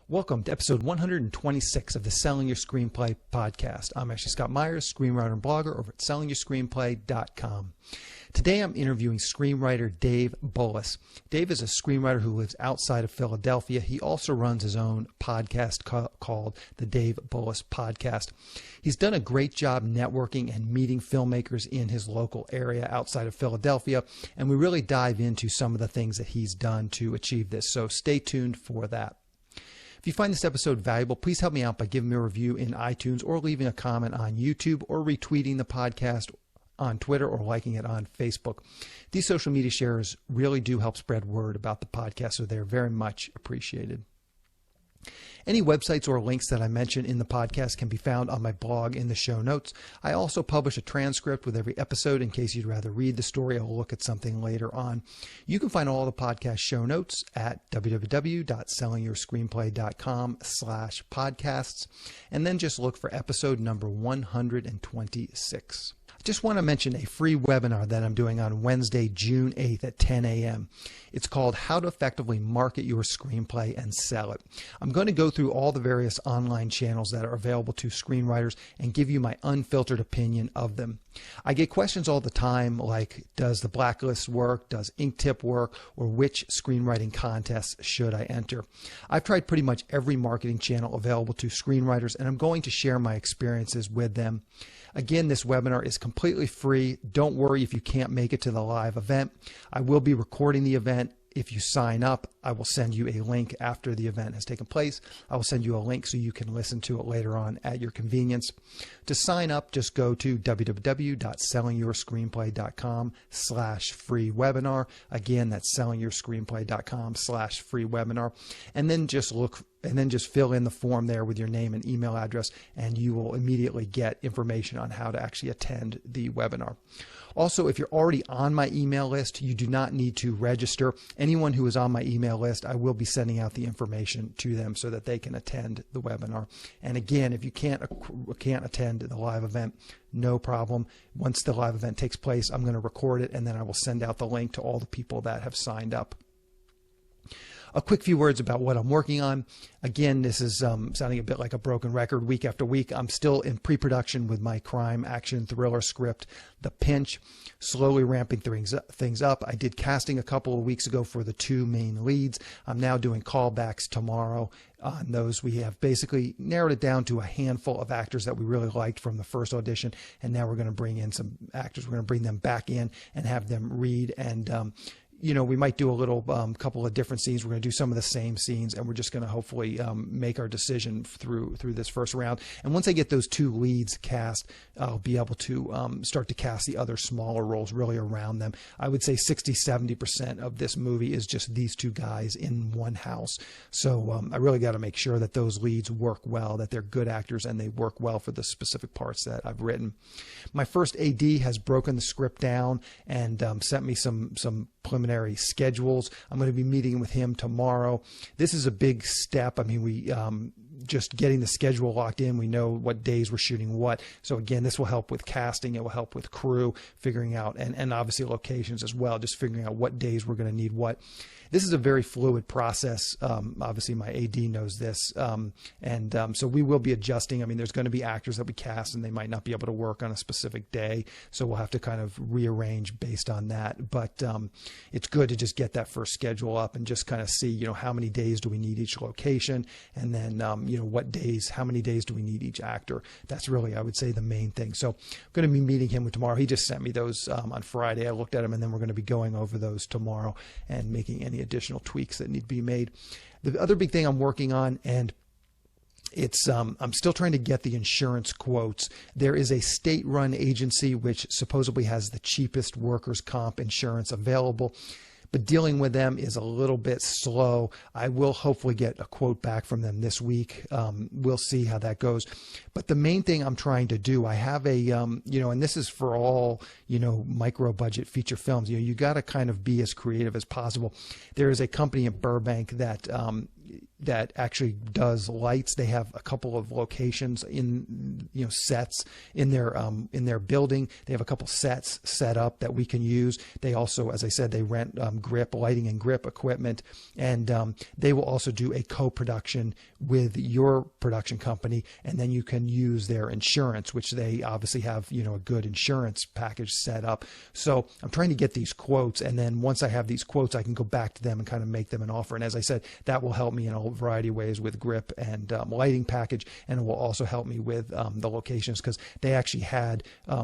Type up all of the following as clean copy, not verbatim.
Welcome to episode 126 of the Selling Your Screenplay podcast. I'm actually Scott Myers, screenwriter and blogger over at sellingyourScreenplay.com. Today I'm interviewing screenwriter Dave Bullis. Dave is a screenwriter who lives outside of Philadelphia. He also runs his own podcast called the Dave Bullis Podcast. He's done a great job networking and meeting filmmakers in his local area outside of Philadelphia, and we really dive into some of the things that he's done to achieve this, so stay tuned for that. If you find this episode valuable, please help me out by giving me a review in iTunes or leaving a comment on YouTube or retweeting the podcast on Twitter or liking it on Facebook. These social media shares really do help spread word about the podcast, so they're very much appreciated. Any websites or links that I mention in the podcast can be found on my blog in the show notes. I also publish a transcript with every episode in case you'd rather read the story or look at something later on. You can find all the podcast show notes at www.sellingyourscreenplay.com/podcasts, and then just look for episode number 126. I just want to mention a free webinar that I'm doing on Wednesday, June 8th at 10 a.m. It's called How to Effectively Market Your Screenplay and Sell It. I'm going to go through all the various online channels that are available to screenwriters and give you my unfiltered opinion of them. I get questions all the time like, does the blacklist work? Does Inktip work? Or which screenwriting contests should I enter? I've tried pretty much every marketing channel available to screenwriters, and I'm going to share my experiences with them. Again, this webinar is completely free. Don't worry if you can't make it to the live event. I will be recording the event. If you sign up, I will send you a link after the event has taken place. I will send you a link so you can listen to it later on at your convenience. To sign up, just go to www.sellingyourscreenplay.com/free webinar. Again, that's sellingyourscreenplay.com/free webinar. And then just fill in the form there with your name and email address, and you will immediately get information on how to actually attend the webinar. Also, if you're already on my email list, you do not need to register. Anyone who is on my email list, I will be sending out the information to them so that they can attend the webinar. And again, if you can't attend the live event, no problem. Once the live event takes place, I'm going to record it, and then I will send out the link to all the people that have signed up. A quick few words about what I'm working on. Again, this is sounding a bit like a broken record week after week. I'm still in pre-production with my crime action thriller script, The Pinch, slowly ramping things up. I did casting a couple of weeks ago for the two main leads. I'm now doing callbacks tomorrow on those. We have basically narrowed it down to a handful of actors that we really liked from the first audition, and now we're going to bring in some actors. We're going to bring them back in and have them read, and we might do a little couple of different scenes. We're going to do some of the same scenes, and we're just going to hopefully make our decision through this first round. And once I get those two leads cast, I'll be able to start to cast the other smaller roles really around them. I would say 60-70% of this movie is just these two guys in one house. So I really got to make sure that those leads work well, that they're good actors, and they work well for the specific parts that I've written. My first AD has broken the script down and sent me some preliminary schedules. I'm going to be meeting with him tomorrow. This is a big step. I mean, we just getting the schedule locked in. We know what days we're shooting what. So again, this will help with casting. It will help with crew, figuring out, and obviously locations as well, just figuring out what days we're going to need what. This is a very fluid process. Obviously, my AD knows this. So we will be adjusting. I mean, there's going to be actors that we cast, and they might not be able to work on a specific day. So we'll have to kind of rearrange based on that. But it's good to just get that first schedule up and just kind of see, how many days do we need each location? And then, how many days do we need each actor? That's really, I would say, the main thing. So I'm going to be meeting him tomorrow. He just sent me those on Friday. I looked at them, and then we're going to be going over those tomorrow and making any additional tweaks that need to be made. The other big thing I'm working on, and it's I'm still trying to get the insurance quotes. There is a state-run agency which supposedly has the cheapest workers' comp insurance available, but dealing with them is a little bit slow. I will hopefully get a quote back from them this week. We'll see how that goes. But the main thing I'm trying to do, I have a, and this is for all, micro budget feature films, you got to kind of be as creative as possible. There is a company in Burbank that actually does lights. They have a couple of locations in, sets in their building. They have a couple sets set up that we can use. They also, as I said, they rent grip, lighting and grip equipment. And they will also do a co-production with your production company. And then you can use their insurance, which they obviously have, a good insurance package set up. So I'm trying to get these quotes. And then once I have these quotes, I can go back to them and kind of make them an offer. And as I said, that will help me in a variety of ways with grip and lighting package. And it will also help me with the locations, because they actually had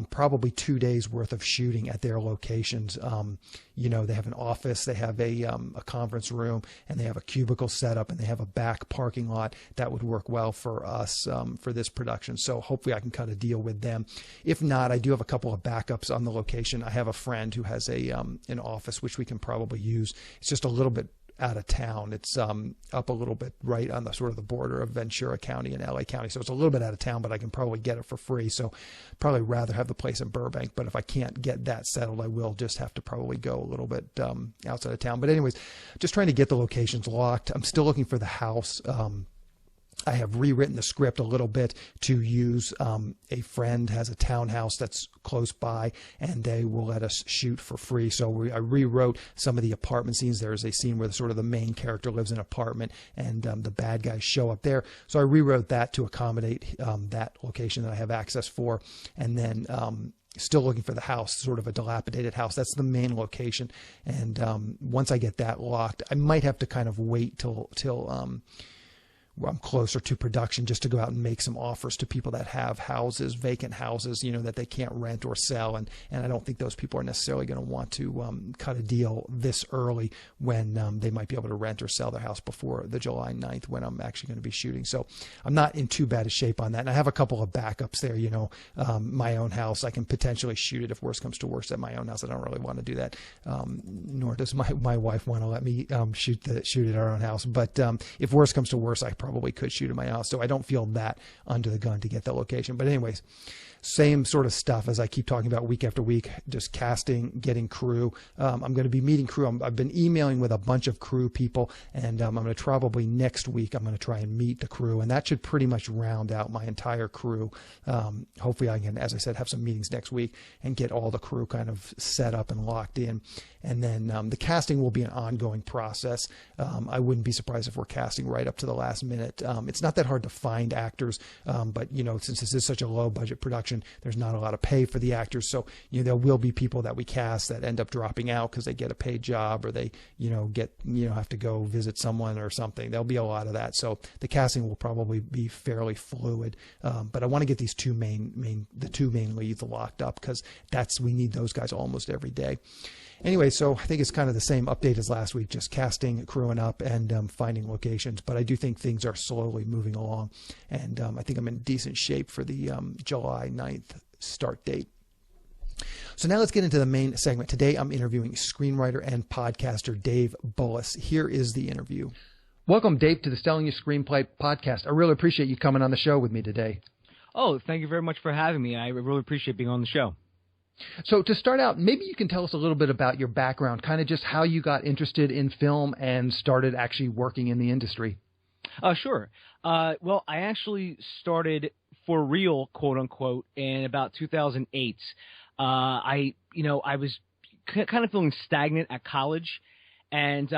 probably 2 days worth of shooting at their locations. They have an office, they have a conference room, and they have a cubicle set up, and they have a back parking lot that would work well for us for this production. So hopefully I can cut a deal with them. If not, I do have a couple of backups on the location. I have a friend who has an office which we can probably use. It's just a little bit out of town. It's up a little bit right on the sort of the border of Ventura County and LA County. So it's a little bit out of town, but I can probably get it for free. So probably rather have the place in Burbank. But if I can't get that settled, I will just have to probably go a little bit outside of town. But anyways, just trying to get the locations locked. I'm still looking for the house. I have rewritten the script a little bit to use. A friend has a townhouse that's close by, and they will let us shoot for free. So I rewrote some of the apartment scenes. There's a scene where the main character lives in an apartment, and the bad guys show up there. So I rewrote that to accommodate that location that I have access for. And then still looking for the house, sort of a dilapidated house. That's the main location. And once I get that locked, I might have to kind of wait till I'm closer to production just to go out and make some offers to people that have houses, vacant houses, that they can't rent or sell. And I don't think those people are necessarily going to want to cut a deal this early when they might be able to rent or sell their house before the July 9th when I'm actually going to be shooting. So I'm not in too bad a shape on that. And I have a couple of backups there, my own house. I can potentially shoot it if worse comes to worse at my own house. I don't really want to do that. Nor does my wife want to let me shoot at our own house. But if worse comes to worse, I probably could shoot at my house. So I don't feel that under the gun to get the location. But anyways, same sort of stuff as I keep talking about week after week, just casting, getting crew. I'm going to be meeting crew. I've been emailing with a bunch of crew people, and I'm going to probably next week, I'm going to try and meet the crew, and that should pretty much round out my entire crew. Hopefully I can, as I said, have some meetings next week and get all the crew kind of set up and locked in. And then the casting will be an ongoing process. I wouldn't be surprised if we're casting right up to the last minute. It's not that hard to find actors, but since this is such a low budget production, there's not a lot of pay for the actors. So, there will be people that we cast that end up dropping out because they get a paid job, or they, have to go visit someone or something. There'll be a lot of that. So the casting will probably be fairly fluid. But I want to get these two main leads locked up, because we need those guys almost every day. Anyway, so I think it's kind of the same update as last week, just casting, crewing up, and finding locations. But I do think things are slowly moving along, and I think I'm in decent shape for the July 9th start date. So now let's get into the main segment. Today I'm interviewing screenwriter and podcaster Dave Bullis. Here is the interview. Welcome, Dave, to the Selling Your Screenplay podcast. I really appreciate you coming on the show with me today. Oh, thank you very much for having me. I really appreciate being on the show. So to start out, maybe you can tell us a little bit about your background, kind of just how you got interested in film and started actually working in the industry. Sure. Well, I actually started for real, quote unquote, in about 2008. I was kind of feeling stagnant at college, and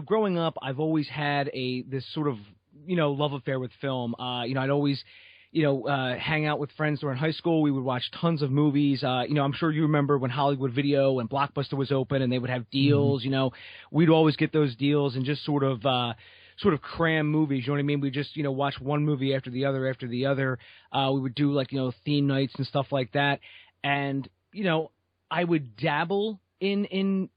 growing up, I've always had this sort of love affair with film. I'd always hang out with friends during high school. We would watch tons of movies. I'm sure you remember when Hollywood Video and Blockbuster was open and they would have deals. Mm-hmm. We'd always get those deals and just sort of cram movies. You know what I mean? We just, watch one movie after the other. We would do theme nights and stuff like that. And, I would dabble in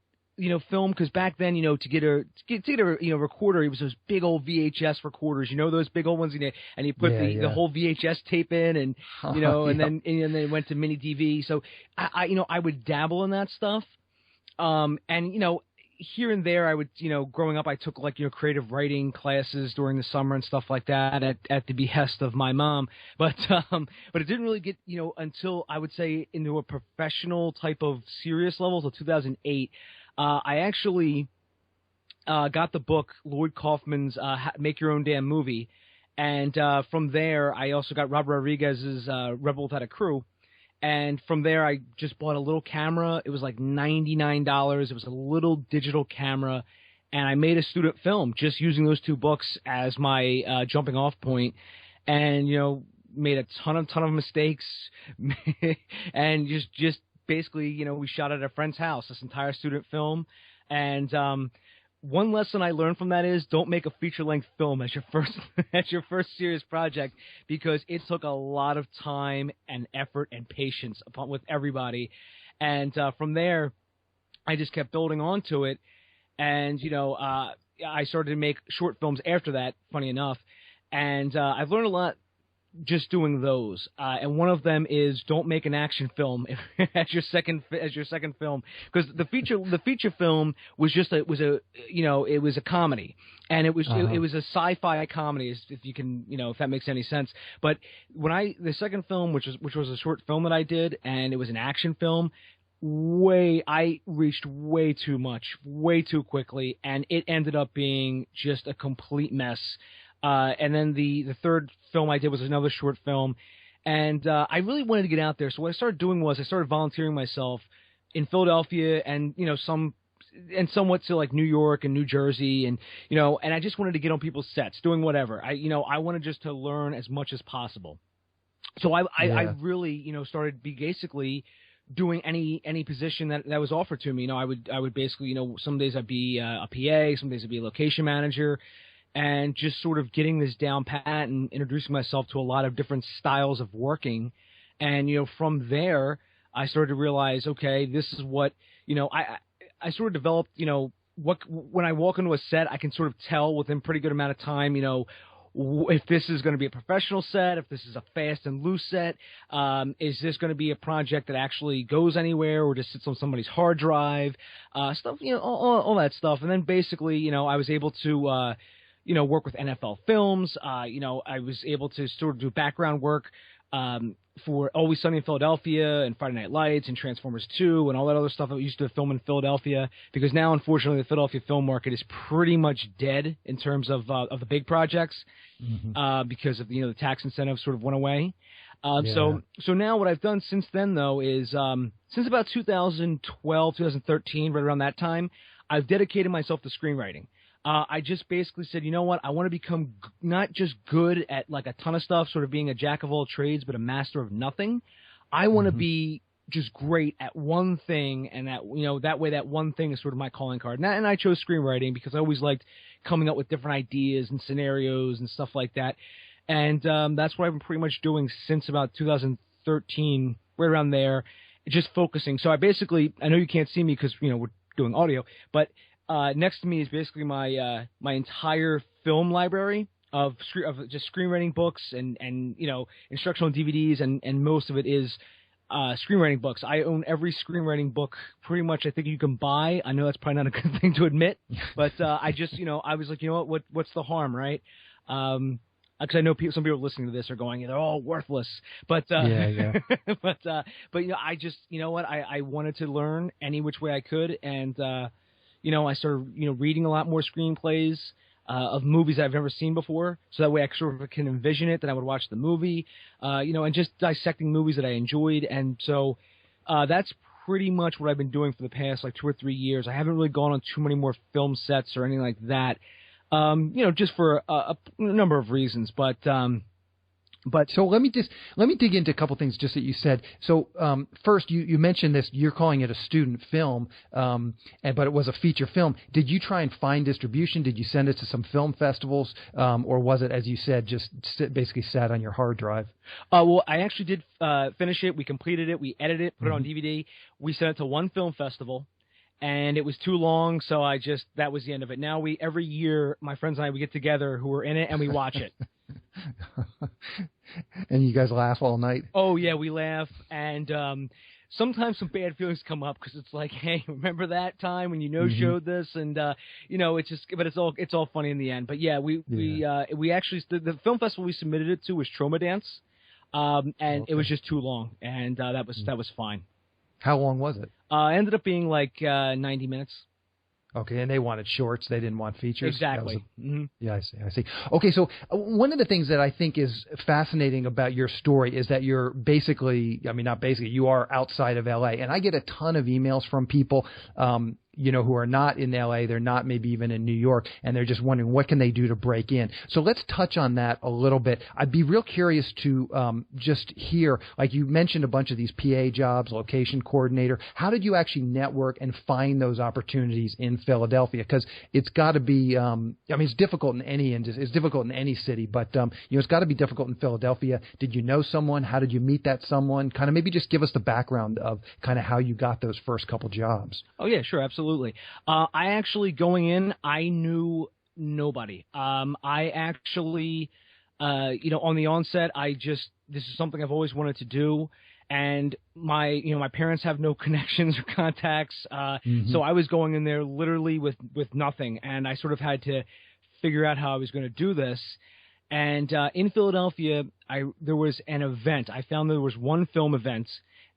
film, because back then, to get a recorder, it was those big old VHS recorders, those big old ones, and you put the whole VHS tape in, and and then it went to mini DV. So I would dabble in that stuff, and here and there I would, growing up I took creative writing classes during the summer and stuff like that at the behest of my mom, but it didn't really get until I would say into a professional type of serious level, so 2008. I actually got the book Lloyd Kaufman's Make Your Own Damn Movie, and from there I also got Robert Rodriguez's Rebel Without a Crew, And from there, I just bought a little camera. It was like $99. It was a little digital camera. And I made a student film just using those 2 books as my jumping off point. And, made a ton of mistakes. And just basically, we shot at a friend's house, this entire student film. And one lesson I learned from that is don't make a feature-length film as your first serious project, because it took a lot of time and effort and patience with everybody. And from there, I just kept building onto it. And, I started to make short films after that, funny enough. And I've learned a lot just doing those, and one of them is don't make an action film as your second film, because the feature film was it was a comedy, and it was it was a sci-fi comedy, if you can, if that makes any sense. But when the second film, which was a short film that I did, and it was an action film, I reached way too much, way too quickly, and it ended up being just a complete mess. And then the third film I did was another short film, and I really wanted to get out there. So what I started doing was I started volunteering myself in Philadelphia and somewhat to like New York and New Jersey, and and I just wanted to get on people's sets, doing whatever. I wanted just to learn as much as possible. So I really started basically doing any position that was offered to me. I would basically some days I'd be a PA, some days I'd be a location manager. And just sort of getting this down pat and introducing myself to a lot of different styles of working. And, from there, I started to realize, okay, this is what, I sort of developed, when I walk into a set, I can sort of tell within pretty good amount of time, if this is going to be a professional set, if this is a fast and loose set, is this going to be a project that actually goes anywhere or just sits on somebody's hard drive, stuff, all that stuff. And then basically, I was able to, work with NFL films. I was able to sort of do background work for Always Sunny in Philadelphia and Friday Night Lights and Transformers 2 and all that other stuff I used to film in Philadelphia, because now, unfortunately, the Philadelphia film market is pretty much dead in terms of the big projects, because of the tax incentives sort of went away. So now what I've done since then, though, is since about 2012, 2013, right around that time, I've dedicated myself to screenwriting. I just basically said, you know what, I want to become not just good at like a ton of stuff, sort of being a jack of all trades, but a master of nothing. I want to be just great at one thing, and that way that one thing is sort of my calling card. And I chose screenwriting because I always liked coming up with different ideas and scenarios and stuff like that. And that's what I've been pretty much doing since about 2013, right around there, just focusing. So I know you can't see me because, we're doing audio, but next to me is basically my entire film library of just screenwriting books and instructional DVDs, and most of it is screenwriting books. I own every screenwriting book pretty much I think you can buy. I know that's probably not a good thing to admit, but I just I was like, what's the harm, right? Because I know some people listening to this are going, they're all worthless. But but I just I wanted to learn any which way I could, and I started reading a lot more screenplays of movies I've never seen before, so that way I sort of can envision it. Then I would watch the movie, and just dissecting movies that I enjoyed. And so that's pretty much what I've been doing for the past 2 or 3 years. I haven't really gone on too many more film sets or anything like that. Just for a number of reasons, but so let me dig into a couple things just that you said. So first, you mentioned this. You're calling it a student film, but it was a feature film. Did you try and find distribution? Did you send it to some film festivals, or was it, as you said, just basically sat on your hard drive? Well, I actually did finish it. We completed it. We edited it, put it on DVD. We sent it to one film festival. And it was too long, so that was the end of it. Now every year, my friends and I, we get together who are in it, and we watch it. And you guys laugh all night? Oh, yeah, we laugh. And sometimes some bad feelings come up because it's like, hey, remember that time when showed this? And, it's just, but it's all funny in the end. But, yeah, we actually, the film festival we submitted it to was Trauma Dance, and It was just too long, and that was fine. How long was it? Ended up being 90 minutes. Okay, and they wanted shorts. They didn't want features. Exactly. Yeah, I see. Okay, so one of the things that I think is fascinating about your story is that you're basically, I mean, not basically, you are outside of LA. And I get a ton of emails from people, who are not in LA, they're not maybe even in New York, and they're just wondering what can they do to break in. So let's touch on that a little bit. I'd be real curious to just hear, like you mentioned a bunch of these PA jobs, location coordinator. How did you actually network and find those opportunities in Philadelphia? Because it's got to be, it's difficult in any industry, it's difficult in any city, but it's got to be difficult in Philadelphia. Did you know someone? How did you meet that someone? Kind of maybe just give us the background of kind of how you got those first couple jobs. Oh yeah, sure, absolutely. I actually, going in, I knew nobody. I actually, on the onset, this is something I've always wanted to do. And my parents have no connections or contacts. So I was going in there literally with nothing. And I sort of had to figure out how I was going to do this. And in Philadelphia, there was an event. I found there was one film event,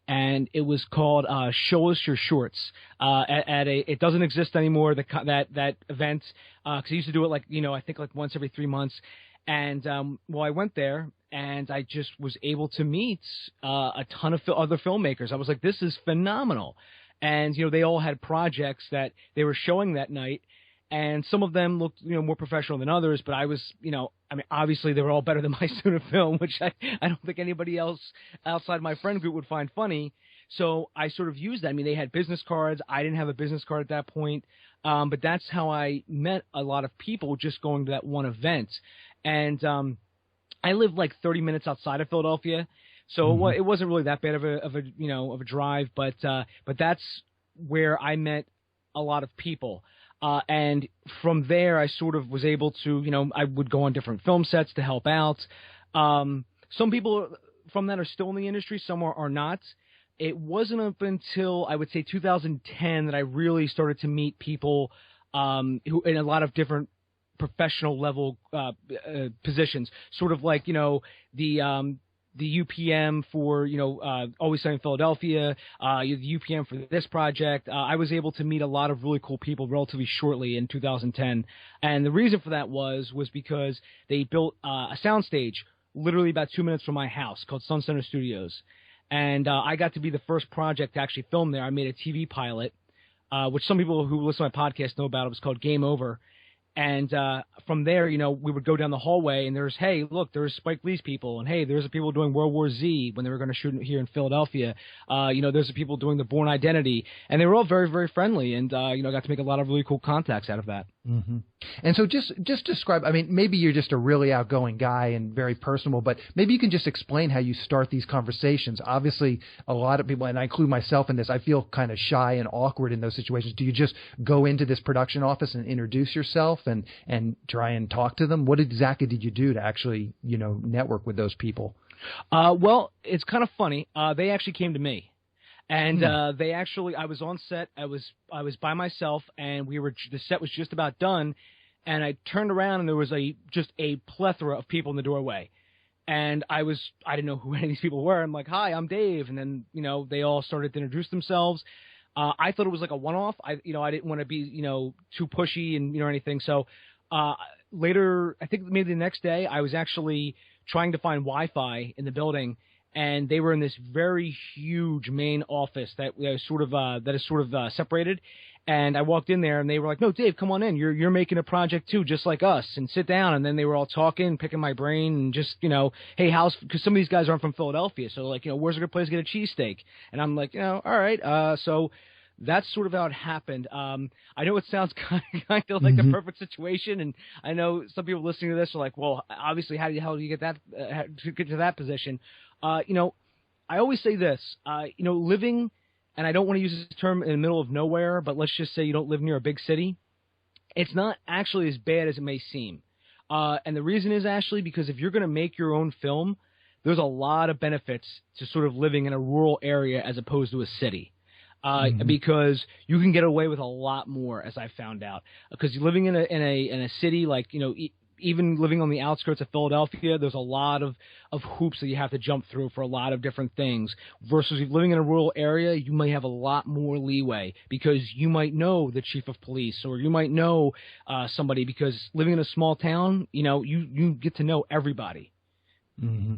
and it was called Show Us Your Shorts. It doesn't exist anymore, that event, because I used to do it I think once every 3 months. And I went there, and I just was able to meet a ton of other filmmakers. I was like, this is phenomenal. And they all had projects that they were showing that night, and some of them looked more professional than others. But I was obviously they were all better than my student film, which I don't think anybody else outside my friend group would find funny. So I sort of used that. I mean, they had business cards. I didn't have a business card at that point. But that's how I met a lot of people, just going to that one event. And I lived 30 minutes outside of Philadelphia, so it wasn't really that bad of a drive. But that's where I met a lot of people. And from there, I sort of was able to, I would go on different film sets to help out. Some people from that are still in the industry, some are not. It wasn't up until, I would say, 2010 that I really started to meet people who in a lot of different professional level positions, sort of like, the UPM for, Always Sunny in Philadelphia, the UPM for this project. I was able to meet a lot of really cool people relatively shortly in 2010. And the reason for that was because they built a soundstage literally about 2 minutes from my house called Sun Center Studios. And I got to be the first project to actually film there. I made a TV pilot, which some people who listen to my podcast know about. It was called Game Over. And from there, we would go down the hallway, and there's Spike Lee's people, and hey, there's the people doing World War Z when they were going to shoot here in Philadelphia. There's the people doing The Bourne Identity, and they were all very, very friendly, and I got to make a lot of really cool contacts out of that. Mm-hmm. And so just describe, I mean, maybe you're just a really outgoing guy and very personable, but maybe you can just explain how you start these conversations. Obviously, a lot of people, and I include myself in this, I feel kind of shy and awkward in those situations. Do you just go into this production office and introduce yourself and try and talk to them? What exactly did you do to actually, network with those people? Well, it's kind of funny. They actually came to me. And I was on set. I was by myself, and the set was just about done. And I turned around, and there was just a plethora of people in the doorway. And I didn't know who any of these people were. I'm like, "Hi, I'm Dave." And then they all started to introduce themselves. I thought it was like a one-off. I didn't want to be too pushy and or anything. So later, I think maybe the next day, I was actually trying to find Wi-Fi in the building. And they were in this very huge main office that is sort of separated. And I walked in there, and they were like, "No, Dave, come on in. You're making a project too, just like us, and sit down." And then they were all talking, picking my brain, and just hey, because some of these guys aren't from Philadelphia, so like where's a good place to get a cheesesteak? And I'm like, all right. So that's sort of how it happened. I know it sounds kind of like the perfect situation, and I know some people listening to this are like, well, obviously, how do you get that to get to that position? I always say this, living, and I don't want to use this term in the middle of nowhere, but let's just say you don't live near a big city. It's not actually as bad as it may seem. And the reason is actually because if you're going to make your own film, there's a lot of benefits to sort of living in a rural area as opposed to a city. Because you can get away with a lot more, as I found out. Because living in a city, like, even living on the outskirts of Philadelphia, there's a lot of hoops that you have to jump through for a lot of different things. Versus if living in a rural area, you may have a lot more leeway because you might know the chief of police, or you might know somebody, because living in a small town, you get to know everybody. Mm-hmm.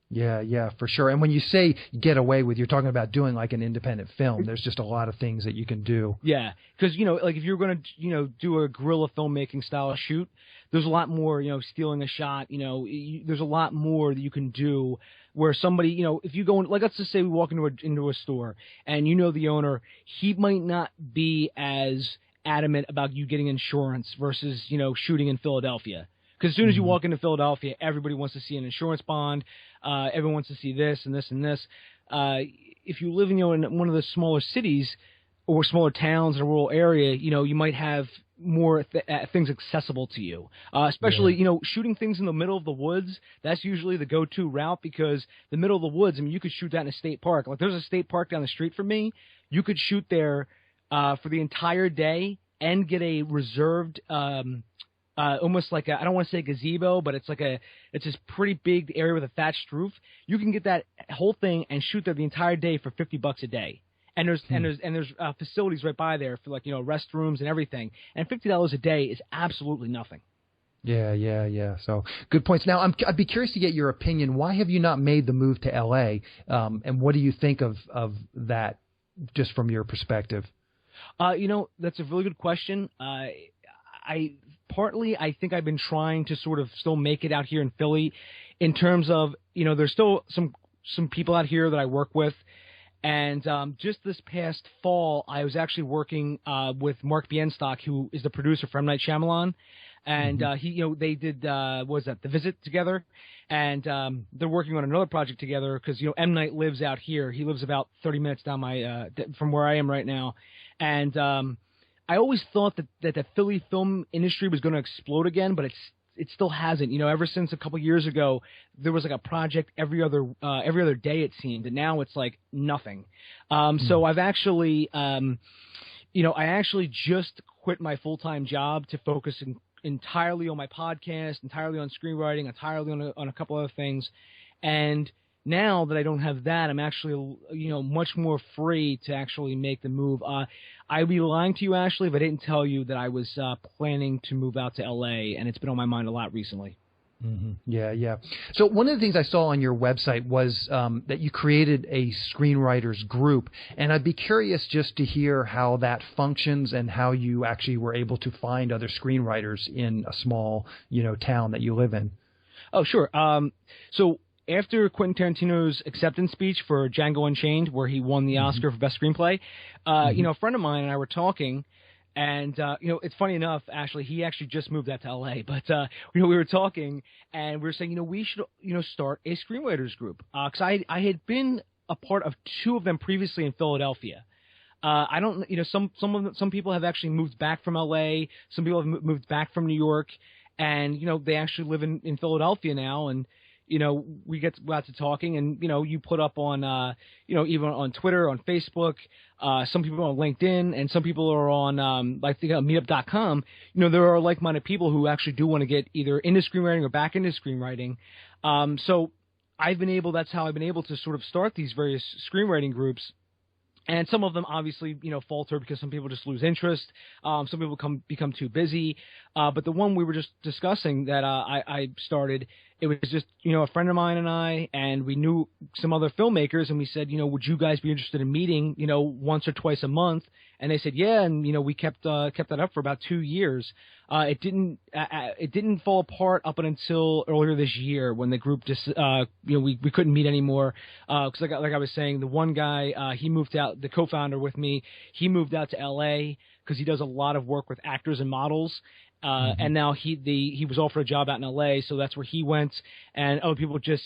Yeah, for sure. And when you say get away with, you're talking about doing like an independent film. There's just a lot of things that you can do. Yeah, because, like if you're going to, do a guerrilla filmmaking style shoot, there's a lot more, stealing a shot, there's a lot more that you can do where somebody, if you go in, like let's just say we walk into a store and the owner, he might not be as adamant about you getting insurance versus, shooting in Philadelphia. Because as soon as you walk into Philadelphia, everybody wants to see an insurance bond. Everyone wants to see this and this and this. If you live in one of the smaller cities or smaller towns in a rural area, you might have more things accessible to you. Especially, shooting things in the middle of the woods, that's usually the go-to route, because the middle of the woods, you could shoot that in a state park. Like there's a state park down the street from me. You could shoot there for the entire day and get a reserved almost like I don't want to say gazebo, but it's this pretty big area with a thatched roof. You can get that whole thing and shoot there the entire day for $50 a day. And there's facilities right by there for restrooms and everything. And $50 a day is absolutely nothing. Yeah. So good points. Now I'd be curious to get your opinion. Why have you not made the move to LA? And what do you think of that, just from your perspective? That's a really good question. I think I've been trying to sort of still make it out here in Philly, in terms of, there's still some people out here that I work with. And just this past fall, I was actually working with Mark Bienstock, who is the producer for M. Night Shyamalan. And they did, The Visit together. And they're working on another project together because, M. Night lives out here. He lives about 30 minutes down from where I am right now. And I always thought that the Philly film industry was going to explode again, but it still hasn't. Ever since a couple years ago, there was like a project every other day, it seemed, and now it's like nothing. So I've actually, I actually just quit my full-time job to focus entirely on my podcast, entirely on screenwriting, entirely on a couple other things, and now that I don't have that, I'm actually, much more free to actually make the move. I'd be lying to you, Ashley, if I didn't tell you that I was planning to move out to L.A., and it's been on my mind a lot recently. Mm-hmm. Yeah. So one of the things I saw on your website was that you created a screenwriters group, and I'd be curious just to hear how that functions and how you actually were able to find other screenwriters in a small, town that you live in. Oh, sure. So after Quentin Tarantino's acceptance speech for Django Unchained, where he won the Oscar for Best Screenplay, a friend of mine and I were talking, and, it's funny enough, Ashley, he actually just moved out to L.A., but, we were talking, and we were saying, we should, start a screenwriters group, because I had been a part of two of them previously in Philadelphia. I don't, some people have actually moved back from L.A., some people have moved back from New York, and, they actually live in Philadelphia now, and we get to talking, and, you put up on, even on Twitter, on Facebook, some people are on LinkedIn, and some people are on, meetup.com. There are like-minded people who actually do want to get either into screenwriting or back into screenwriting. So that's how I've been able to sort of start these various screenwriting groups. And some of them obviously, falter because some people just lose interest. Some people become too busy. But the one we were just discussing that I started, it was just, a friend of mine and I, and we knew some other filmmakers, and we said, would you guys be interested in meeting, once or twice a month? And they said, yeah, and we kept that up for about 2 years. It didn't fall apart up until earlier this year when the group just we couldn't meet anymore because like I was saying, the one guy he moved out, the co-founder with me, he moved out to L.A. because he does a lot of work with actors and models. And now he was offered a job out in L.A., so that's where he went. And other people just,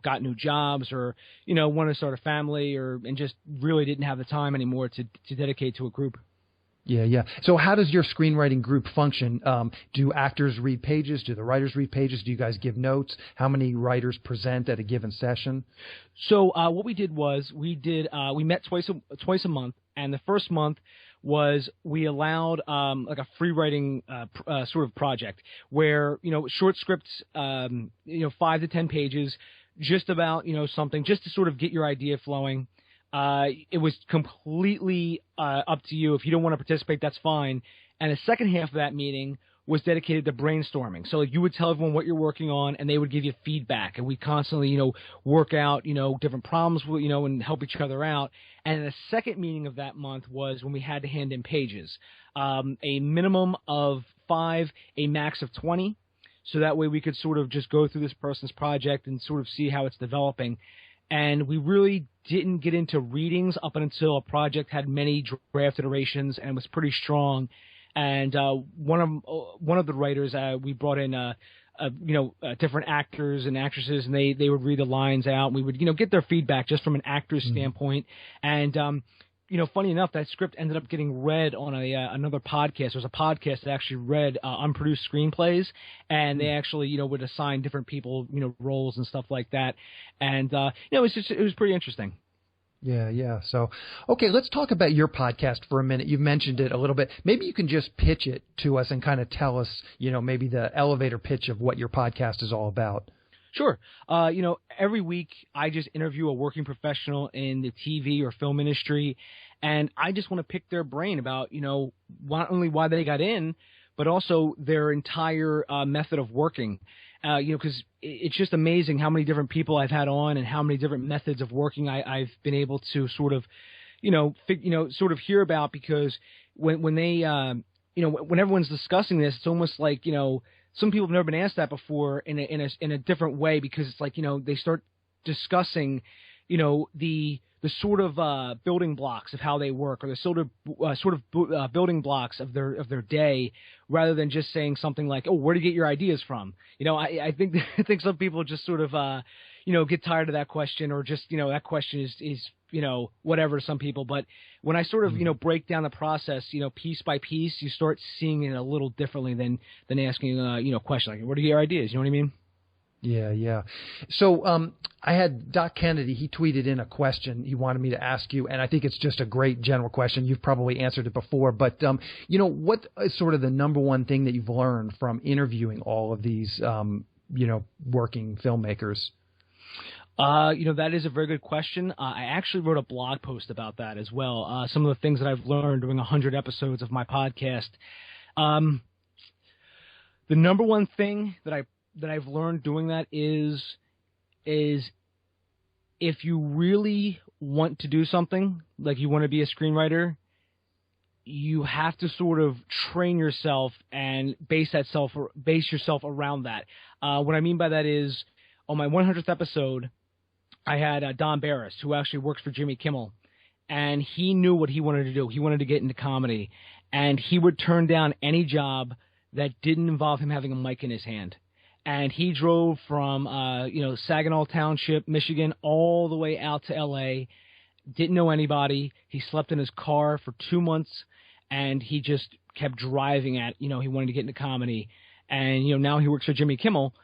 got new jobs or, wanted to start a family and just really didn't have the time anymore to dedicate to a group. Yeah. So how does your screenwriting group function? Do actors read pages? Do the writers read pages? Do you guys give notes? How many writers present at a given session? So what we did was we met twice a month, and the first month was we allowed like a free writing sort of project where, short scripts, 5 to 10 pages, just about, something, just to sort of get your idea flowing. It was completely up to you. If you don't want to participate, that's fine. And the second half of that meeting was dedicated to brainstorming. So you would tell everyone what you're working on, and they would give you feedback. And we constantly, work out, different problems, and help each other out. And the second meeting of that month was when we had to hand in pages, a minimum of 5, a max of 20. So that way we could sort of just go through this person's project and sort of see how it's developing. And we really didn't get into readings up until a project had many draft iterations and was pretty strong. And one of the writers, we brought in different actors and actresses, and they would read the lines out. And we would get their feedback just from an actor's standpoint. And funny enough, that script ended up getting read on another podcast. There was a podcast that actually read unproduced screenplays, and they actually would assign different people roles and stuff like that. And it was pretty interesting. Yeah. So, okay, let's talk about your podcast for a minute. You've mentioned it a little bit. Maybe you can just pitch it to us and kind of tell us, maybe the elevator pitch of what your podcast is all about. Sure. Every week I just interview a working professional in the TV or film industry, and I just want to pick their brain about, not only why they got in, but also their entire method of working. Because it's just amazing how many different people I've had on and how many different methods of working I've been able to sort of, sort of hear about. Because when they, when everyone's discussing this, it's almost like, some people have never been asked that before in a different way, because it's like, they start discussing, the sort of building blocks of how they work, or the sort of building blocks of their day, rather than just saying something like, "Oh, where do you get your ideas from?" I think some people just sort of get tired of that question, or just that question is whatever to some people. But when I sort of break down the process piece by piece, you start seeing it a little differently than asking a question like, "Where do you get your ideas?" You know what I mean? Yeah. So I had Doc Kennedy. He tweeted in a question he wanted me to ask you, and I think it's just a great general question. You've probably answered it before, but what is sort of the number one thing that you've learned from interviewing all of these working filmmakers? That is a very good question. I actually wrote a blog post about that as well. Some of the things that I've learned doing 100 episodes of my podcast. The number one thing that I've learned doing that is if you really want to do something, like you want to be a screenwriter, you have to sort of train yourself and base yourself around that. What I mean by that is, on my 100th episode, I had Don Barris, who actually works for Jimmy Kimmel, and he knew what he wanted to do. He wanted to get into comedy, and he would turn down any job that didn't involve him having a mic in his hand. And he drove from, Saginaw Township, Michigan, all the way out to L.A., didn't know anybody. He slept in his car for 2 months, and he just kept driving he wanted to get into comedy. And, now he works for Jimmy Kimmel.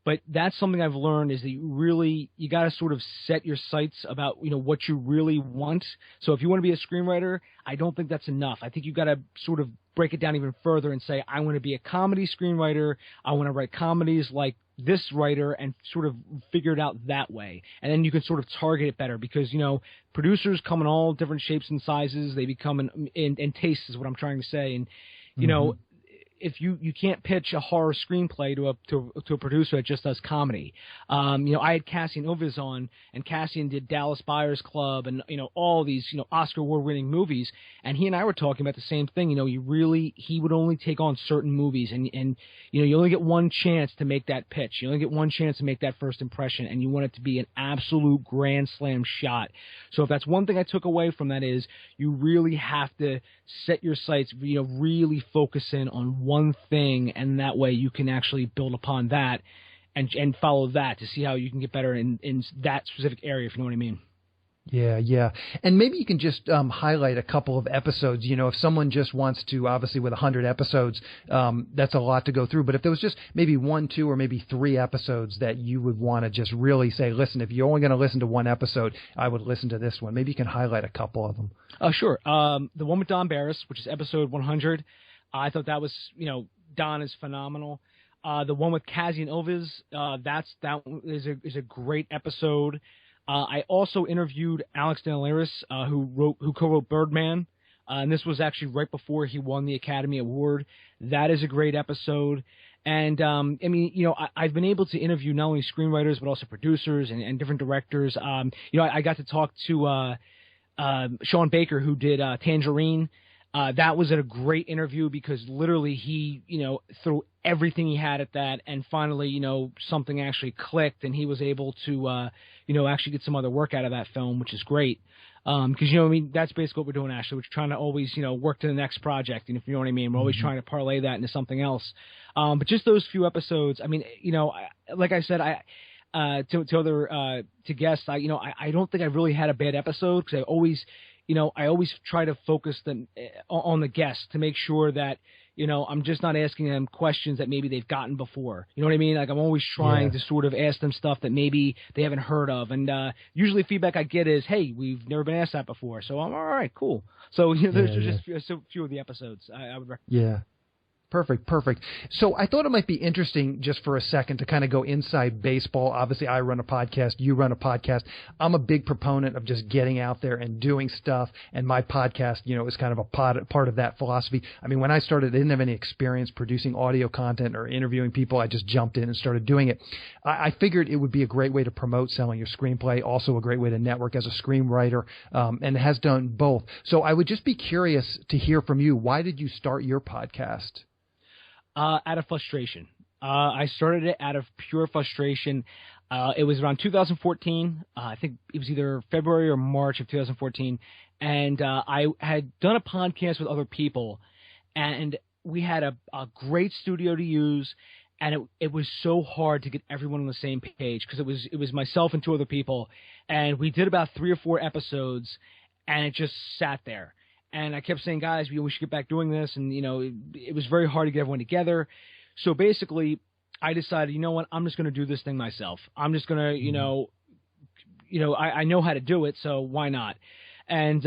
But that's something I've learned, is that you got to sort of set your sights about, what you really want. So if you want to be a screenwriter, I don't think that's enough. I think you got to sort of break it down even further and say, I want to be a comedy screenwriter. I want to write comedies like this writer, and sort of figure it out that way. And then you can sort of target it better, because, producers come in all different shapes and sizes. They become in tastes is what I'm trying to say. And, if you can't pitch a horror screenplay to a producer that just does comedy. I had Cassian Ovis on, and Cassian did Dallas Buyers Club and all these Oscar award-winning movies, and he and I were talking about the same thing. He would only take on certain movies, and you only get one chance to make that pitch. You only get one chance to make that first impression, and you want it to be an absolute grand slam shot. So if that's one thing I took away from that, is you really have to set your sights, really focus in on one thing, and that way you can actually build upon that and follow that to see how you can get better in that specific area, if you know what I mean. Yeah. And maybe you can just highlight a couple of episodes. You know, if someone just wants to, obviously with 100 episodes, that's a lot to go through. But if there was just maybe 1, 2, or maybe 3 episodes that you would want to just really say, listen, if you're only going to listen to one episode, I would listen to this one. Maybe you can highlight a couple of them. Sure. The one with Don Barris, which is episode 100. I thought that was, Don is phenomenal. The one with Kazi and Ilviz, that is a great episode. I also interviewed Alex Danielaris, who co-wrote Birdman, and this was actually right before he won the Academy Award. That is a great episode. And I've been able to interview not only screenwriters but also producers and different directors. I got to talk to Sean Baker, who did Tangerine. That was a great interview because literally he, threw everything he had at that, and finally, something actually clicked, and he was able to, actually get some other work out of that film, which is great. Because, that's basically what we're doing, Ashley. We're trying to always, work to the next project, and if you know what I mean, we're always trying to parlay that into something else. But just those few episodes, like I said, to guests, I don't think I really had a bad episode because I always try to focus on the guests to make sure that, I'm just not asking them questions that maybe they've gotten before. You know what I mean? Like I'm always trying to sort of ask them stuff that maybe they haven't heard of. And usually feedback I get is, hey, we've never been asked that before. So I'm all right, cool. So there's just a few of the episodes I would recommend. Yeah. Perfect. So I thought it might be interesting just for a second to kind of go inside baseball. Obviously, I run a podcast. You run a podcast. I'm a big proponent of just getting out there and doing stuff. And my podcast, is kind of a part of that philosophy. I mean, when I started, I didn't have any experience producing audio content or interviewing people. I just jumped in and started doing it. I figured it would be a great way to promote selling your screenplay, also a great way to network as a screenwriter, and it has done both. So I would just be curious to hear from you. Why did you start your podcast? Out of frustration. I started it out of pure frustration. It was around 2014. I think it was either February or March of 2014. And I had done a podcast with other people, and we had a great studio to use. And it was so hard to get everyone on the same page because it was myself and 2 other people. And we did about 3 or 4 episodes, and it just sat there. And I kept saying, guys, we should get back doing this. And, it was very hard to get everyone together. So basically, I decided, you know what, I'm just going to do this thing myself. I'm just going to, I know how to do it, so why not? And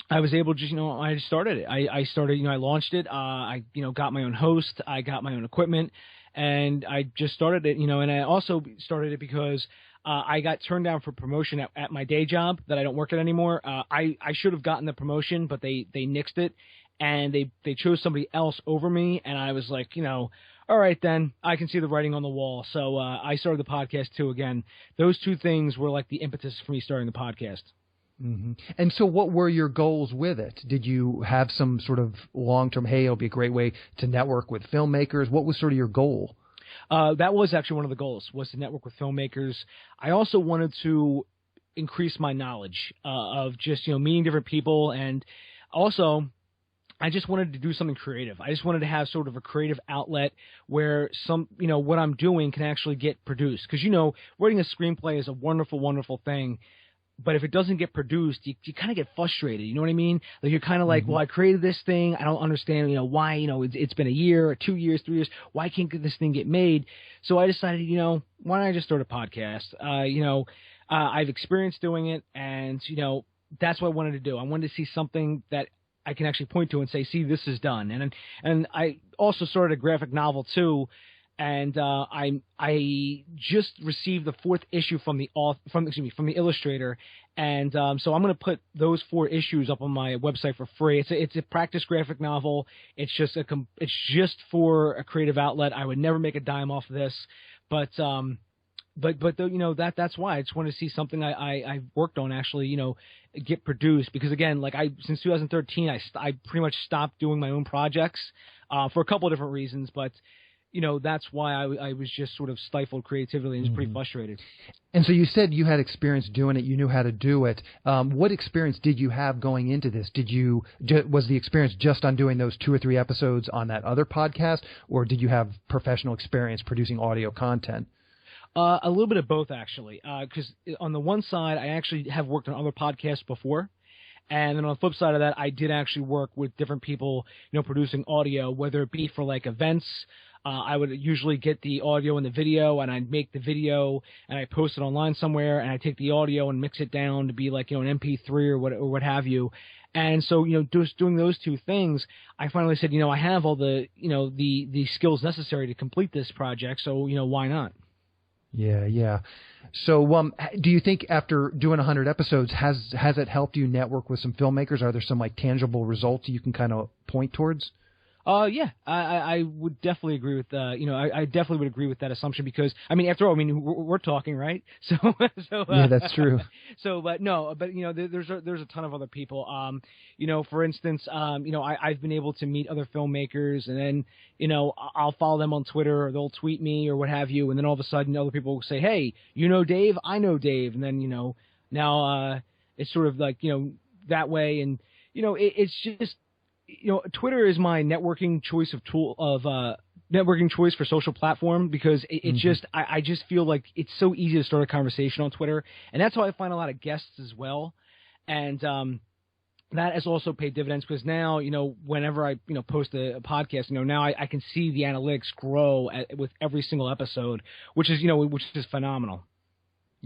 I was able to just, I just started it. I started, I launched it. I got my own host. I got my own equipment. And I just started it, and I also started it because I got turned down for promotion at my day job that I don't work at anymore. I should have gotten the promotion, but they nixed it, and they chose somebody else over me. And I was like, all right, then I can see the writing on the wall. So I started the podcast too. Again, those 2 things were like the impetus for me starting the podcast. Mm-hmm. And so what were your goals with it? Did you have some sort of long-term, hey, it'll be a great way to network with filmmakers? What was sort of your goal? That was actually one of the goals, was to network with filmmakers. I also wanted to increase my knowledge of just, meeting different people. And also, I just wanted to do something creative. I just wanted to have sort of a creative outlet where what I'm doing can actually get produced. Because, writing a screenplay is a wonderful, wonderful thing. But if it doesn't get produced, you kind of get frustrated. You know what I mean? Like you're kind of like, well, I created this thing. I don't understand, why, it's been a year or 2 years, 3 years. Why can't this thing get made? So I decided, why don't I just start a podcast? I've experienced doing it, and, that's what I wanted to do. I wanted to see something that I can actually point to and say, see, this is done. And I also started a graphic novel too. And I just received the 4th issue from the illustrator, and so I'm going to put those 4 issues up on my website for free. It's a practice graphic novel. It's just for a creative outlet. I would never make a dime off of this, but that's why I just want to see something I worked on actually get produced, because again, like since 2013 I pretty much stopped doing my own projects for a couple of different reasons, but that's why I was just sort of stifled creatively and was pretty frustrated. And so you said you had experience doing it. You knew how to do it. What experience did you have going into this? Was the experience just on doing those 2 or 3 episodes on that other podcast, or did you have professional experience producing audio content? A little bit of both, actually. Because on the one side, I actually have worked on other podcasts before. And then on the flip side of that, I did actually work with different people, producing audio, whether it be for like events. I would usually get the audio and the video, and I'd make the video and I post it online somewhere, and I take the audio and mix it down to be like, an MP3 or what have you. And so, just doing those two things, I finally said, I have all the, the skills necessary to complete this project. So, why not? Yeah, yeah. So, do you think after doing 100 episodes, has it helped you network with some filmmakers? Are there some like tangible results you can kind of point towards? Yeah, I would definitely agree with I definitely would agree with that assumption because after all, we're talking, right? So yeah, that's true. So, but there's a ton of other people. For instance, I've been able to meet other filmmakers, and then I'll follow them on Twitter, or they'll tweet me or what have you, and then all of a sudden other people will say, hey, Dave, I know Dave, and then now it's sort of like that way, and it's just. Twitter is my networking choice networking choice for social platform because it just I just feel like it's so easy to start a conversation on Twitter, and that's how I find a lot of guests as well, and that has also paid dividends because now whenever I post a podcast, now I can see the analytics grow with every single episode, which is phenomenal.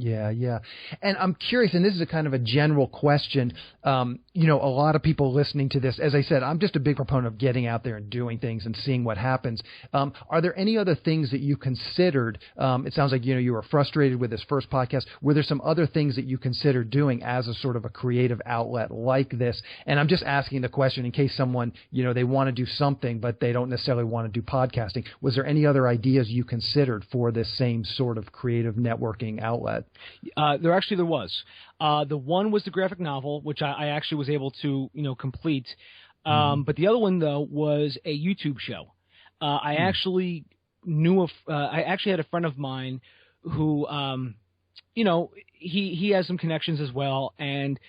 Yeah, yeah. And I'm curious, and this is a kind of a general question. A lot of people listening to this, as I said, I'm just a big proponent of getting out there and doing things and seeing what happens. Are there any other things that you considered? It sounds like, you were frustrated with this first podcast. Were there some other things that you considered doing as a sort of a creative outlet like this? And I'm just asking the question in case someone, they want to do something, but they don't necessarily want to do podcasting. Was there any other ideas you considered for this same sort of creative networking outlet? There was. The one was the graphic novel, which I actually was able to, complete. But the other one, though, was a YouTube show. I actually I actually had a friend of mine who, he has some connections as well. And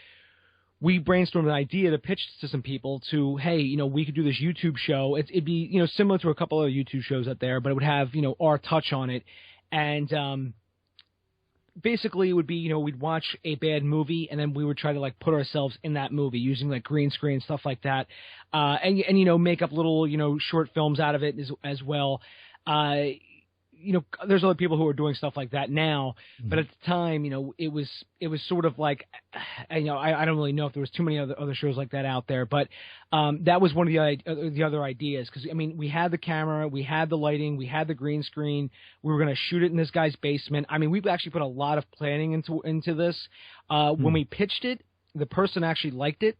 we brainstormed an idea to pitch to some people to, hey, we could do this YouTube show. It'd be, similar to a couple other YouTube shows out there, but it would have, our touch on it. And, basically it would be, we'd watch a bad movie and then we would try to like put ourselves in that movie using like green screen, stuff like that. And make up little, short films out of it as well. There's other people who are doing stuff like that now, but at the time, it was sort of like, I don't really know if there was too many other shows like that out there, but that was one of the other ideas. Cause we had the camera, we had the lighting, we had the green screen. We were going to shoot it in this guy's basement. We've actually put a lot of planning into this. When we pitched it, the person actually liked it.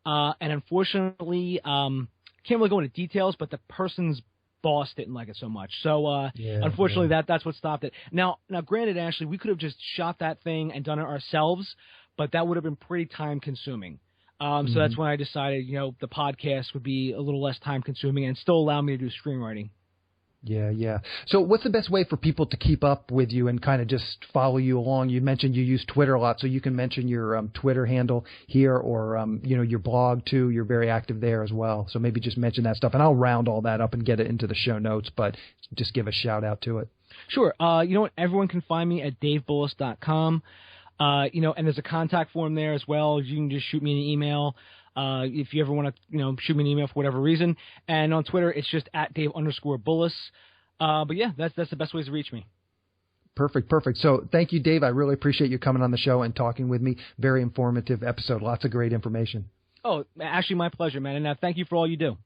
And unfortunately, can't really go into details, but the person's boss didn't like it so much. So unfortunately, that's what stopped it. Now, granted, Ashley, we could have just shot that thing and done it ourselves, but that would have been pretty time consuming. So that's when I decided, the podcast would be a little less time consuming and still allow me to do screenwriting. Yeah, yeah. So what's the best way for people to keep up with you and kind of just follow you along? You mentioned you use Twitter a lot, so you can mention your Twitter handle here or, your blog too. You're very active there as well. So maybe just mention that stuff, and I'll round all that up and get it into the show notes, but just give a shout out to it. Sure. You know what? Everyone can find me at davebullis.com. And there's a contact form there as well. You can just shoot me an email. If you ever want to, shoot me an email for whatever reason. And on Twitter, it's just at Dave_Bullis. But yeah, that's the best ways to reach me. Perfect. So thank you, Dave. I really appreciate you coming on the show and talking with me. Very informative episode. Lots of great information. Oh, actually, my pleasure, man. And thank you for all you do.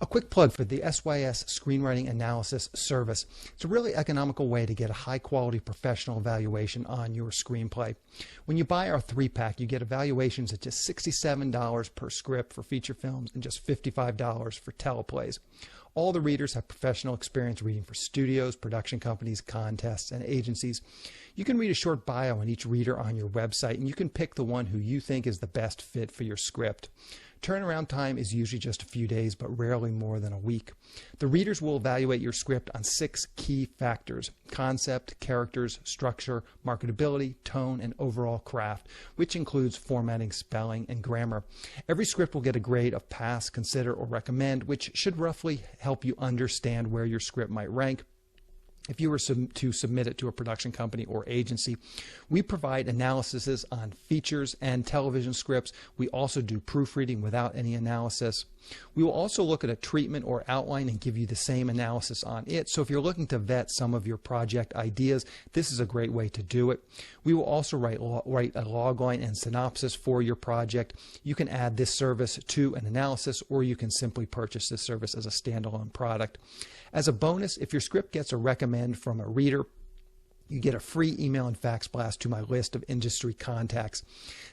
A quick plug for the SYS Screenwriting Analysis Service. It's a really economical way to get a high-quality professional evaluation on your screenplay. When you buy our 3-pack, you get evaluations at just $67 per script for feature films and just $55 for teleplays. All the readers have professional experience reading for studios, production companies, contests, and agencies. You can read a short bio on each reader on your website, and you can pick the one who you think is the best fit for your script. Turnaround time is usually just a few days, but rarely more than a week. The readers will evaluate your script on 6 key factors: concept, characters, structure, marketability, tone, and overall craft, which includes formatting, spelling, and grammar. Every script will get a grade of pass, consider, or recommend, which should roughly help you understand where your script might rank. if you were to submit it to a production company or agency. We provide analyses on features and television scripts. We also do proofreading without any analysis. We will also look at a treatment or outline and give you the same analysis on it. So if you're looking to vet some of your project ideas, this is a great way to do it. We will also write a logline and synopsis for your project. You can add this service to an analysis, or you can simply purchase this service as a standalone product. As a bonus, if your script gets a recommend from a reader, you get a free email and fax blast to my list of industry contacts.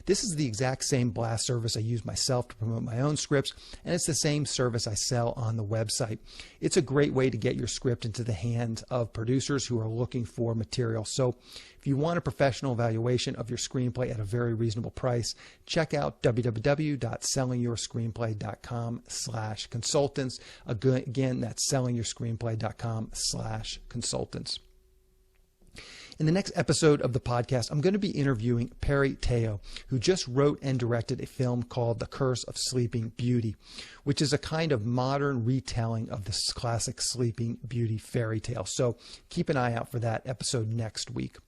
This is the exact same blast service I use myself to promote my own scripts, and it's the same service I sell on the website. It's a great way to get your script into the hands of producers who are looking for material. So if you want a professional evaluation of your screenplay at a very reasonable price, check out www.sellingyourscreenplay.com/consultants. Again, that's sellingyourscreenplay.com/consultants. In the next episode of the podcast, I'm going to be interviewing Perry Teo, who just wrote and directed a film called The Curse of Sleeping Beauty, which is a kind of modern retelling of this classic Sleeping Beauty fairy tale. So keep an eye out for that episode next week.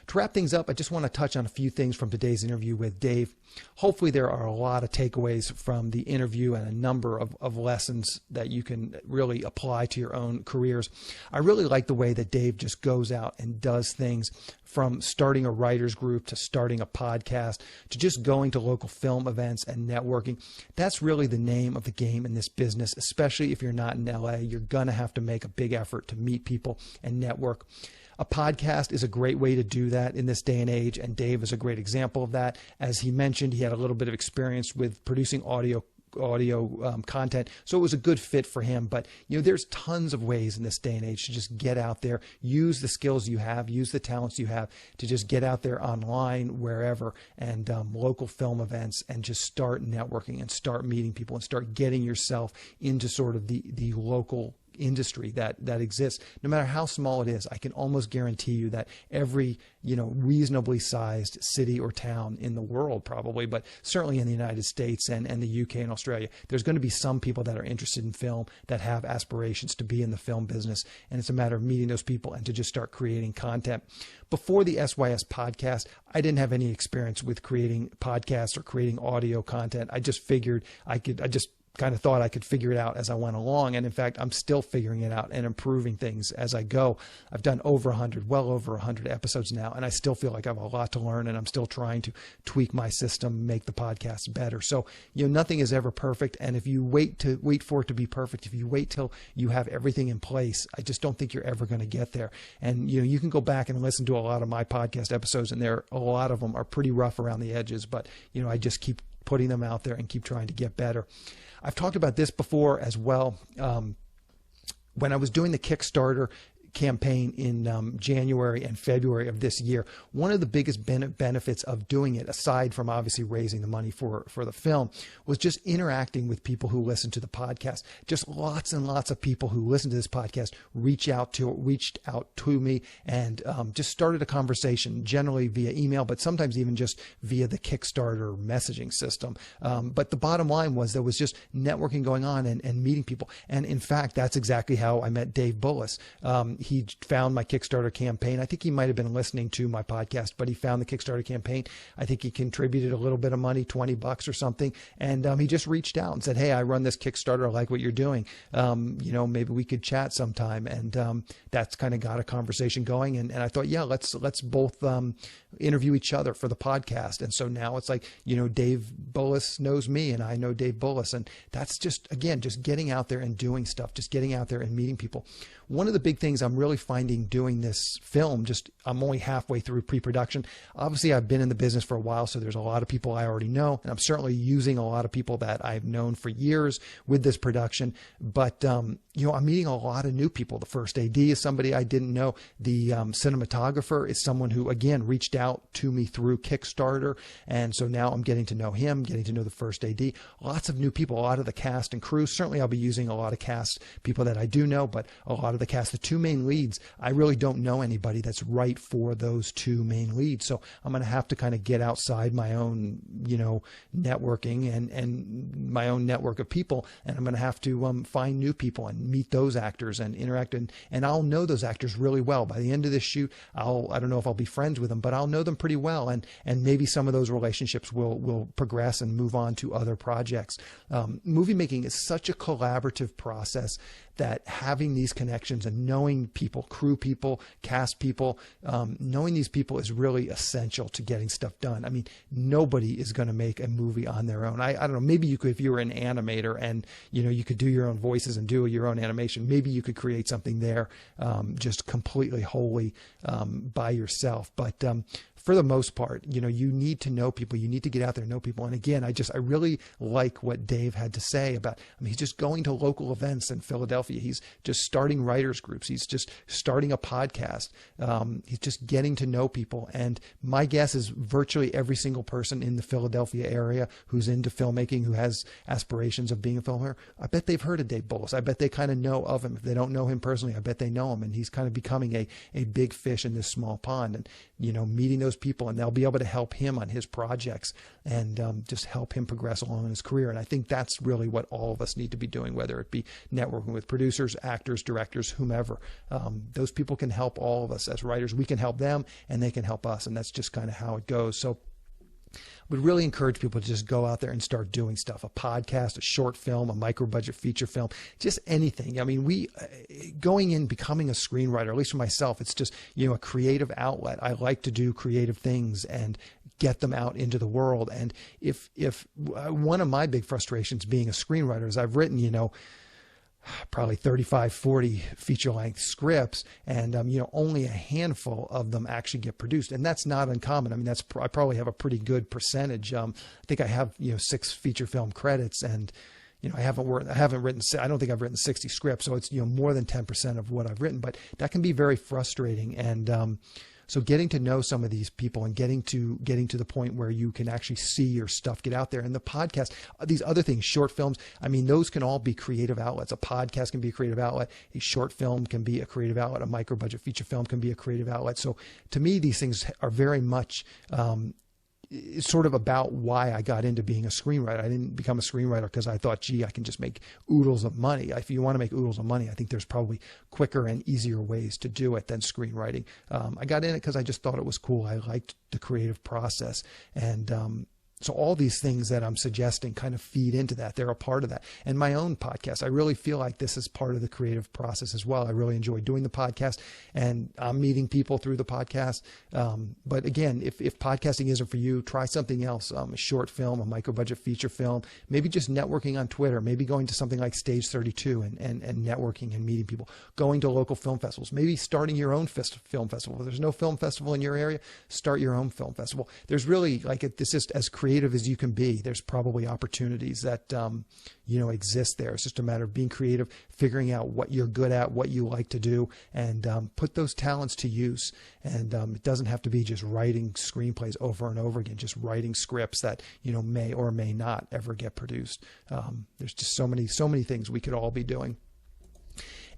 To wrap things up, I just want to touch on a few things from today's interview with Dave. Hopefully there are a lot of takeaways from the interview and a number of lessons that you can really apply to your own careers. I really like the way that Dave just goes out and does things, from starting a writer's group to starting a podcast to just going to local film events and networking. That's really the name of the game in this business, especially if you're not in LA. You're going to have to make a big effort to meet people and network. A podcast is a great way to do that in this day and age, and Dave is a great example of that. As he mentioned, he had a little bit of experience with producing audio content, so it was a good fit for him. But there's tons of ways in this day and age to just get out there, use the skills you have, use the talents you have to just get out there online, wherever, and local film events, and just start networking and start meeting people and start getting yourself into sort of the local industry that exists. No matter how small it is, I can almost guarantee you that every reasonably sized city or town in the world, probably, but certainly in the United States and the UK and Australia, there's going to be some people that are interested in film, that have aspirations to be in the film business, and it's a matter of meeting those people and to just start creating content. Before the SYS podcast, I didn't have any experience with creating podcasts or creating audio content. I just figured I just kind of thought I could figure it out as I went along. And in fact, I'm still figuring it out and improving things as I go. I've done well over 100 episodes now, and I still feel like I have a lot to learn, and I'm still trying to tweak my system, make the podcast better. So, nothing is ever perfect. And if you wait for it to be perfect, if you wait till you have everything in place, I just don't think you're ever going to get there. And, you can go back and listen to a lot of my podcast episodes, and a lot of them are pretty rough around the edges, but, I just keep putting them out there and keep trying to get better. I've talked about this before as well. When I was doing the Kickstarter campaign in January and February of this year, one of the biggest benefits of doing it, aside from obviously raising the money for the film, was just interacting with people who listen to the podcast. Just lots and lots of people who listen to this podcast reached out to me and just started a conversation, generally via email, but sometimes even just via the Kickstarter messaging system. But the bottom line was there was just networking going on and meeting people. And in fact, that's exactly how I met Dave Bullis. He found my Kickstarter campaign. I think he might have been listening to my podcast, but he found the Kickstarter campaign. I think he contributed a little bit of money, $20 or something. And he just reached out and said, "Hey, I run this Kickstarter. I like what you're doing. Maybe we could chat sometime." And that's kind of got a conversation going. And I thought, yeah, let's both interview each other for the podcast. And so now it's like, Dave Bullis knows me and I know Dave Bullis. And that's just getting out there and doing stuff, just getting out there and meeting people. One of the big things I'm really finding doing this film, I'm only halfway through pre-production. Obviously, I've been in the business for a while, so there's a lot of people I already know, and I'm certainly using a lot of people that I've known for years with this production. But, I'm meeting a lot of new people. The first AD is somebody I didn't know. The cinematographer is someone who, again, reached out to me through Kickstarter, and so now I'm getting to know him, getting to know the first AD. Lots of new people, a lot of the cast and crew. Certainly, I'll be using a lot of cast people that I do know, but a lot of the cast. The two main main leads, I really don't know anybody that's right for those 2 main leads. So I'm going to have to kind of get outside my own, networking and my own network of people. And I'm going to have to find new people and meet those actors and interact. And I'll know those actors really well. By the end of this shoot, I don't know if I'll be friends with them, but I'll know them pretty well. And maybe some of those relationships will progress and move on to other projects. Movie making is such a collaborative process that having these connections and knowing people, crew people, cast people, knowing these people is really essential to getting stuff done. I mean, nobody is going to make a movie on their own. I don't know, maybe you could, if you were an animator and, you could do your own voices and do your own animation, maybe you could create something there just completely wholly by yourself. But for the most part, you need to know people. You need to get out there and know people. And again, I really like what Dave had to say about, he's just going to local events in Philadelphia. He's just starting writers groups. He's just starting a podcast. He's just getting to know people. And my guess is virtually every single person in the Philadelphia area who's into filmmaking, who has aspirations of being a filmmaker, I bet they've heard of Dave Bullis. I bet they kind of know of him. If they don't know him personally, I bet they know him. And he's kind of becoming a big fish in this small pond. And, meeting those people, and they'll be able to help him on his projects and just help him progress along in his career. And I think that's really what all of us need to be doing, whether it be networking with producers, actors, directors, whomever. Those people can help all of us as writers. We can help them and they can help us. And that's just kind of how it goes. So would really encourage people to just go out there and start doing stuff, a podcast, a short film, a micro budget feature film, just anything. I mean, going in, becoming a screenwriter, at least for myself, it's just, a creative outlet. I like to do creative things and get them out into the world. And if one of my big frustrations being a screenwriter is I've written, probably 35, 40 feature-length scripts, and only a handful of them actually get produced, and that's not uncommon. I mean, I probably have a pretty good percentage. I think I have 6 feature film credits, and I don't think I've written 60 scripts, so it's more than 10% of what I've written. But that can be very frustrating, and so getting to know some of these people and getting to the point where you can actually see your stuff get out there. And the podcast, these other things, short films, I mean, those can all be creative outlets. A podcast can be a creative outlet. A short film can be a creative outlet. A micro budget feature film can be a creative outlet. So to me, these things are very much it's sort of about why I got into being a screenwriter. I didn't become a screenwriter because I thought, gee, I can just make oodles of money. If you want to make oodles of money, I think there's probably quicker and easier ways to do it than screenwriting. I got in it because I just thought it was cool. I liked the creative process. And so all these things that I'm suggesting kind of feed into that. They're a part of that. And my own podcast, I really feel like this is part of the creative process as well. I really enjoy doing the podcast, and I'm meeting people through the podcast. But again, if podcasting isn't for you, try something else, a short film, a micro budget feature film, maybe just networking on Twitter, maybe going to something like Stage 32 and networking and meeting people, going to local film festivals, maybe starting your own film festival. If there's no film festival in your area, start your own film festival. There's really, this is as creative as you can be. There's probably opportunities that exist there. It's just a matter of being creative, figuring out what you're good at, what you like to do, and put those talents to use. And it doesn't have to be just writing screenplays over and over again, just writing scripts that may or may not ever get produced. There's just so many things we could all be doing.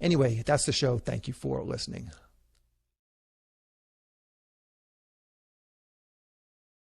Anyway, that's the show. Thank you for listening.